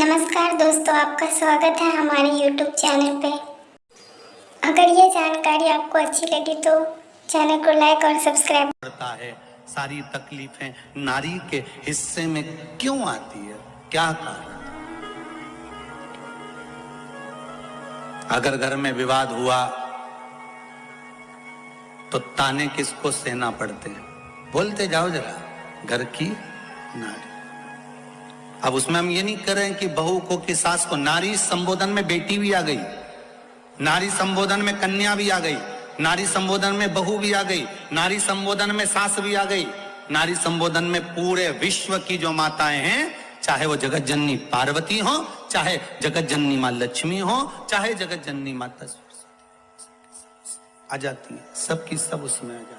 नमस्कार दोस्तों, आपका स्वागत है हमारे YouTube चैनल पे। अगर ये जानकारी आपको अच्छी लगी तो चैनल को लाइक और सब्सक्राइब करता है। सारी तकलीफें नारी के हिस्से में क्यों आती है, क्या कारण? अगर घर में विवाद हुआ तो ताने किसको सहना पड़ते हैं? बोलते जाओ जरा, घर की नारी। अब उसमें हम ये नहीं कर रहे हैं कि बहू को कि सास को। नारी संबोधन में बेटी भी आ गई, नारी संबोधन में कन्या भी आ गई, नारी संबोधन में बहू भी आ गई, नारी संबोधन में सास भी आ गई, नारी संबोधन में पूरे विश्व की जो माताएं हैं, चाहे वो जगत जननी पार्वती हो, चाहे जगत जननी मां लक्ष्मी हो, चाहे जगत जननी माता आ जाती है, सबकी सब उसमें आ जाती है।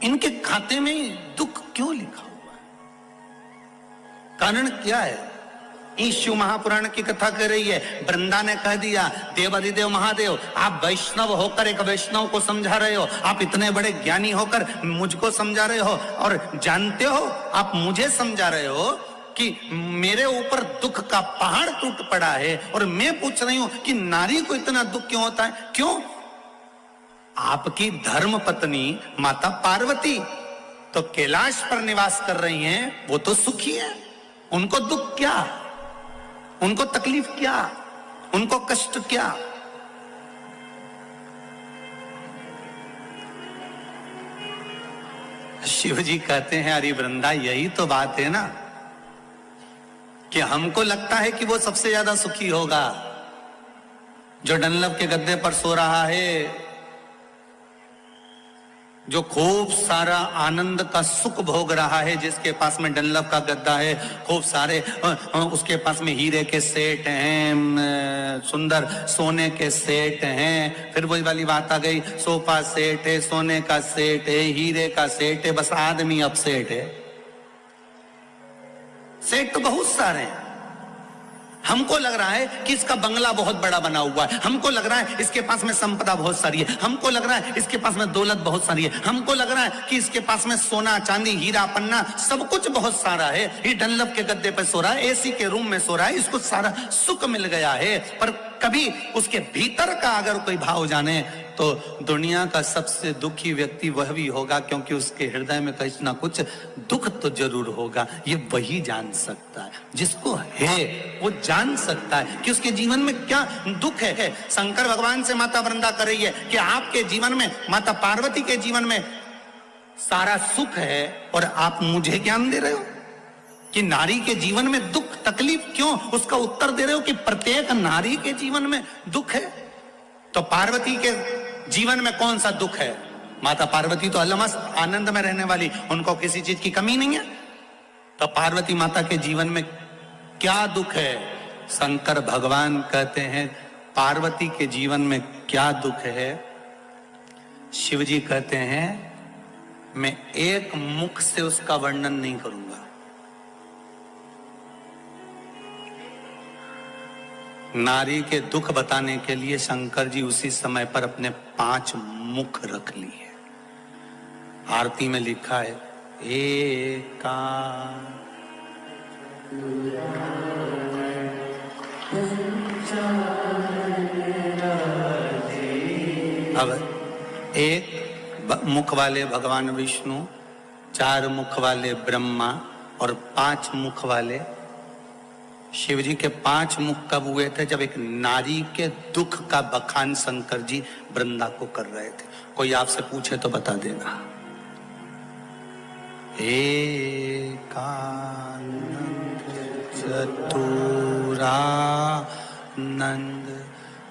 इनके खाते में दुख क्यों लिखा हुआ है? कारण क्या है? शिव महापुराण की कथा कर रही है। वृंदा ने कह दिया, देवाधिदेव महादेव, आप वैष्णव होकर एक वैष्णव को समझा रहे हो, आप इतने बड़े ज्ञानी होकर मुझको समझा रहे हो, और जानते हो आप मुझे समझा रहे हो कि मेरे ऊपर दुख का पहाड़ टूट पड़ा है, और मैं पूछ रही हूं कि नारी को इतना दुख क्यों होता है? क्यों? आपकी धर्म पत्नी माता पार्वती तो कैलाश पर निवास कर रही हैं, वो तो सुखी है, उनको दुख क्या, उनको तकलीफ क्या, उनको कष्ट क्या? शिव जी कहते हैं, अरे वृंदा, यही तो बात है ना कि हमको लगता है कि वो सबसे ज्यादा सुखी होगा, जो डनलप के गद्दे पर सो रहा है, जो खूब सारा आनंद का सुख भोग रहा है, जिसके पास में डनलप का गद्दा है, खूब सारे उसके पास में हीरे के सेट हैं, सुंदर सोने के सेट हैं। फिर वही वाली बात आ गई, सोफा सेट है, सोने का सेट है, हीरे का सेट है, बस आदमी अब सेट है। सेट तो बहुत सारे हैं। हमको लग रहा है कि इसका बंगला बहुत बड़ा बना हुआ है, हमको लग रहा है इसके पास में संपदा बहुत सारी है, हमको लग रहा है इसके पास में दौलत बहुत सारी है, हमको लग रहा है कि इसके पास में सोना चांदी हीरा पन्ना सब कुछ बहुत सारा है। ये डनलप के गद्दे पर सो रहा है, एसी के रूम में सो रहा है, इसको सारा सुख मिल गया है। पर कभी उसके भीतर का अगर कोई भाव जाने तो दुनिया का सबसे दुखी व्यक्ति वह भी होगा, क्योंकि उसके हृदय में कुछ ना कुछ दुख तो जरूर होगा। ये वही जान सकता है, जिसको है वो जान सकता है कि उसके जीवन में क्या दुख है। शंकर भगवान से माता वृंदा कर रही है कि आपके जीवन में, माता पार्वती के जीवन में सारा सुख है, और आप मुझे ज्ञान दे रहे हो कि नारी के जीवन में दुख तकलीफ क्यों? उसका उत्तर दे रहे हो कि प्रत्येक नारी के जीवन में दुख है। तो पार्वती के जीवन में कौन सा दुख है? माता पार्वती तो अलमस्त आनंद में रहने वाली, उनको किसी चीज की कमी नहीं है। तो पार्वती माता के जीवन में क्या दुख है? शंकर भगवान कहते हैं पार्वती के जीवन में क्या दुख है? शिव जी कहते हैं मैं एक मुख से उसका वर्णन नहीं करूंगा। नारी के दुख बताने के लिए शंकर जी उसी समय पर अपने 5 मुख रख लिए। आरती में लिखा है, एका अब एक मुख वाले भगवान विष्णु, 4 मुख वाले ब्रह्मा, और 5 मुख वाले शिव जी के। 5 मुख कब हुए थे? जब एक नारी के दुख का बखान शंकर जी वृंदा को कर रहे थे। कोई आपसे पूछे तो बता देगा। एकानंद चतुरानंद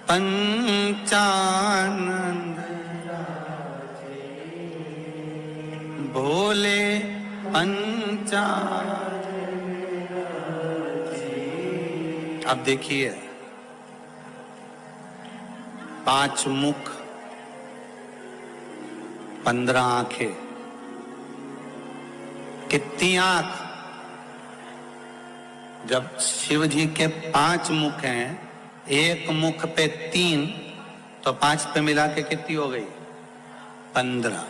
पंचानंद भोले पंचानंद। अब देखिए, 5 मुख, 15 आंखें, कितनी आंख? जब शिव जी के 5 मुख हैं, एक मुख पे 3, तो 5 पे मिला के कितनी हो गई? 15।